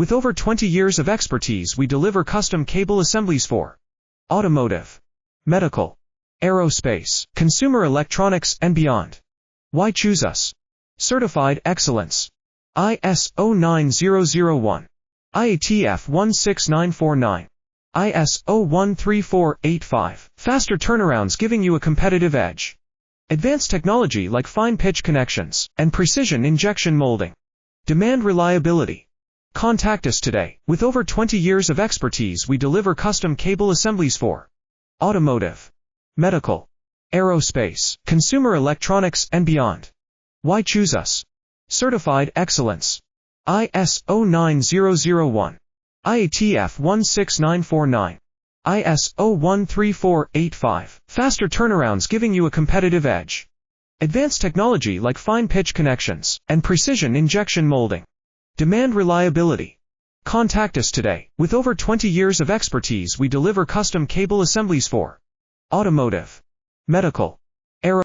With over 20 years of expertise, we deliver custom cable assemblies for automotive, medical, aerospace, consumer electronics, and beyond. Why choose us? Certified excellence. ISO 9001. IATF 16949. ISO 13485. Faster turnarounds giving you a competitive edge. Advanced technology like fine pitch connections and precision injection molding. Demand reliability. Contact us today. With over 20 years of expertise, we deliver custom cable assemblies for automotive, medical, aerospace, consumer electronics, and beyond. Why choose us? Certified excellence. ISO 9001. IATF 16949. ISO 13485. Faster turnarounds giving you a competitive edge. Advanced technology like fine pitch connections and precision injection molding. Demand reliability. Contact us today. With over 20 years of expertise, we deliver custom cable assemblies for automotive, medical,